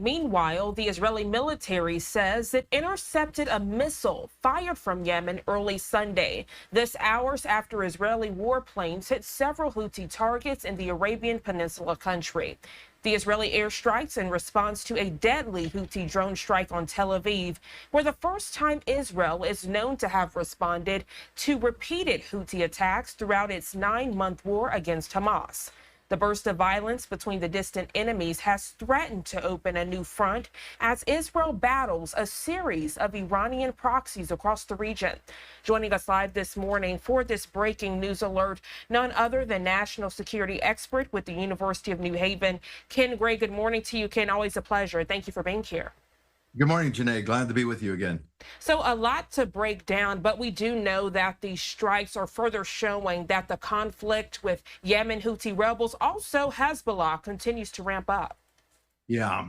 Meanwhile, the Israeli military says it intercepted a missile fired from Yemen early Sunday. This hours after Israeli warplanes hit several Houthi targets in the Arabian Peninsula country. The Israeli airstrikes in response to a deadly Houthi drone strike on Tel Aviv, were the first time Israel is known to have responded to repeated Houthi attacks throughout its 9-month war against Hamas. The burst of violence between the distant enemies has threatened to open a new front as Israel battles a series of Iranian proxies across the region. Joining us live this morning for this breaking news alert, none other than national security expert with the University of New Haven, Ken Gray. Good morning to you, Ken. Always a pleasure. Thank you for being here. Good morning, Janae. Glad to be with you again. So a lot to break down, but we do know that these strikes are further showing that the conflict with Yemen Houthi rebels, also Hezbollah, continues to ramp up. Yeah.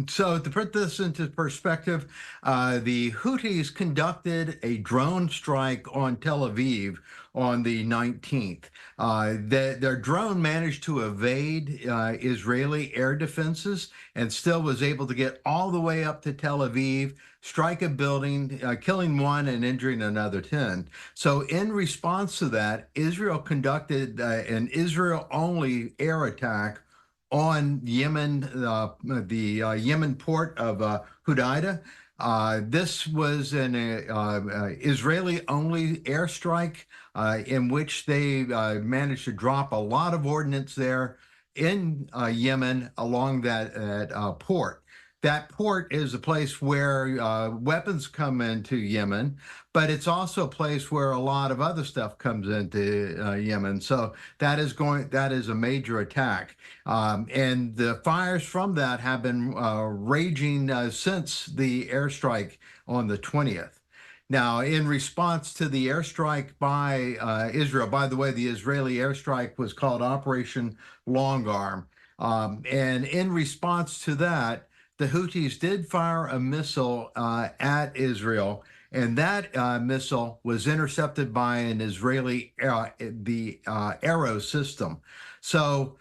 So to put this into perspective, the Houthis conducted a drone strike on Tel Aviv on the 19th. Their drone managed to evade Israeli air defenses and still was able to get all the way up to Tel Aviv, strike a building, killing one and injuring another 10. So in response to that, Israel conducted an Israel-only air attack on Yemen, the Yemen port of Hodeidah. This was an Israeli-only airstrike in which they managed to drop a lot of ordnance there in Yemen along that port. That port is a place where weapons come into Yemen, but it's also a place where a lot of other stuff comes into Yemen. So that is a major attack. And the fires from that have been raging since the airstrike on the 20th. Now, in response to the airstrike by Israel, by the way, the Israeli airstrike was called Operation Long Arm. And in response to that, the Houthis did fire a missile at Israel, and that missile was intercepted by an Israeli Arrow system. So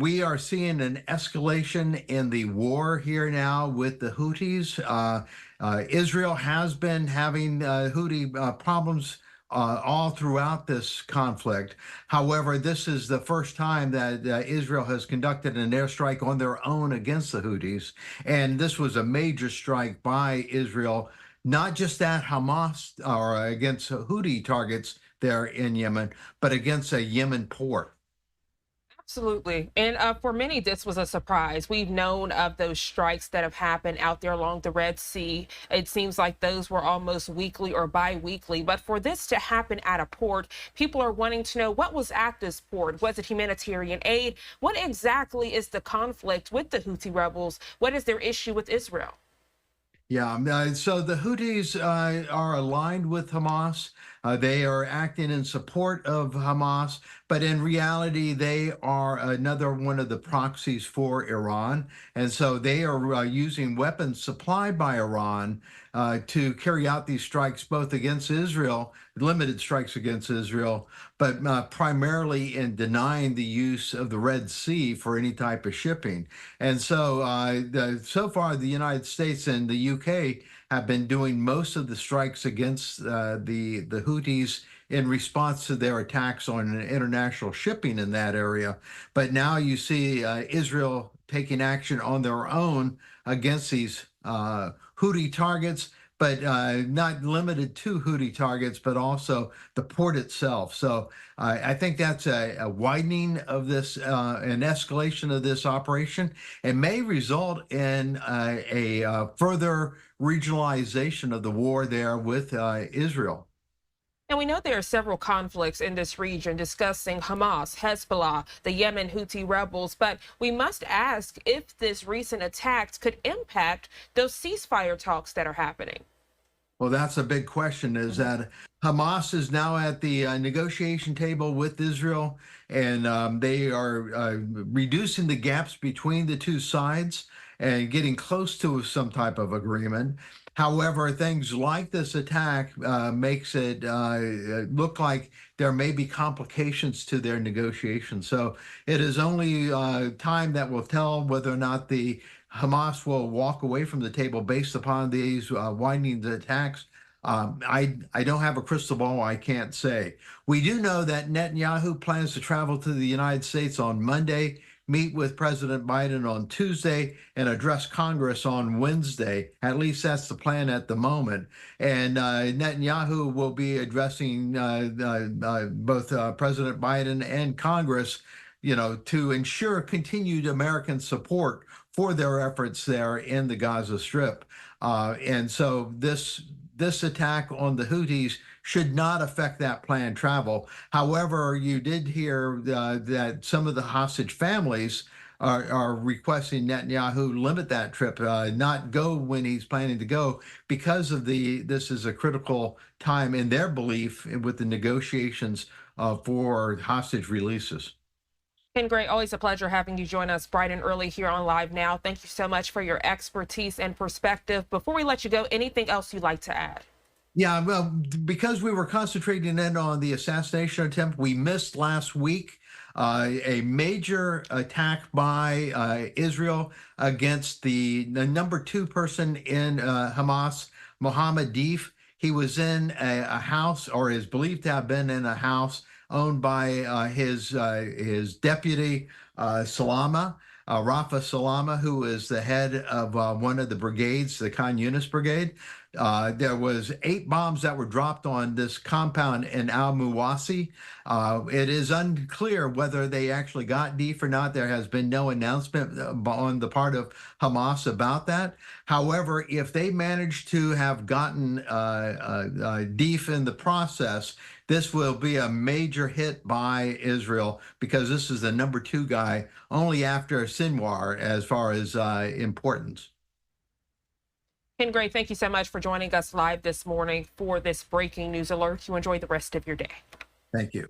we are seeing an escalation in the war here now with the Houthis. Israel has been having Houthi problems all throughout this conflict. However, this is the first time that Israel has conducted an airstrike on their own against the Houthis. And this was a major strike by Israel, not just at Hamas or against Houthi targets there in Yemen, but against a Yemen port. Absolutely. And for many, this was a surprise. We've known of those strikes that have happened out there along the Red Sea. It seems like those were almost weekly or bi-weekly. But for this to happen at a port, people are wanting to know what was at this port. Was it humanitarian aid? What exactly is the conflict with the Houthi rebels? What is their issue with Israel? Yeah, so the Houthis are aligned with Hamas. They are acting in support of Hamas, but in reality, they are another one of the proxies for Iran. And so they are using weapons supplied by Iran to carry out these strikes both against Israel, limited strikes against Israel, but primarily in denying the use of the Red Sea for any type of shipping. And so so far, the United States and the UK have been doing most of the strikes against the Houthis in response to their attacks on international shipping in that area. But now you see Israel taking action on their own against these Houthi targets, but not limited to Houthi targets, but also the port itself. So I think that's a widening of this, an escalation of this operation, and may result in a further regionalization of the war there with Israel. And we know there are several conflicts in this region discussing Hamas, Hezbollah, the Yemen Houthi rebels, but we must ask if this recent attacks could impact those ceasefire talks that are happening. Well, that's a big question, is that Hamas is now at the negotiation table with Israel, and they are reducing the gaps between the two sides and getting close to some type of agreement. However, things like this attack makes it look like there may be complications to their negotiations. So it is only time that will tell whether or not the Hamas will walk away from the table based upon these widening the attacks. I don't have a crystal ball. I can't say. We do know that Netanyahu plans to travel to the United States on Monday, meet with President Biden on Tuesday, and address Congress on Wednesday. At least that's the plan at the moment. And Netanyahu will be addressing both President Biden and Congress, to ensure continued American support for their efforts there in the Gaza Strip. And so this attack on the Houthis should not affect that planned travel. However, you did hear that some of the hostage families are requesting Netanyahu limit that trip, not go when he's planning to go, because of this is a critical time in their belief with the negotiations for hostage releases. Ken Gray, always a pleasure having you join us bright and early here on Live Now. Thank you so much for your expertise and perspective. Before we let you go, anything else you'd like to add? Yeah, well, because we were concentrating in on the assassination attempt, we missed last week a major attack by Israel against the number 2 person in Hamas, Mohammed Deif. He was in a house, or is believed to have been in a house owned by his deputy, Salama. Rafa Salama, who is the head of one of the brigades, the Khan Yunis Brigade. There was 8 bombs that were dropped on this compound in Al-Muwasi. It is unclear whether they actually got Deif or not. There has been no announcement on the part of Hamas about that. However, if they manage to have gotten Deif in the process, this will be a major hit by Israel, because this is the number 2 guy, only after Sinwar as far as importance. Ken Gray, thank you so much for joining us live this morning for this breaking news alert. You enjoy the rest of your day. Thank you.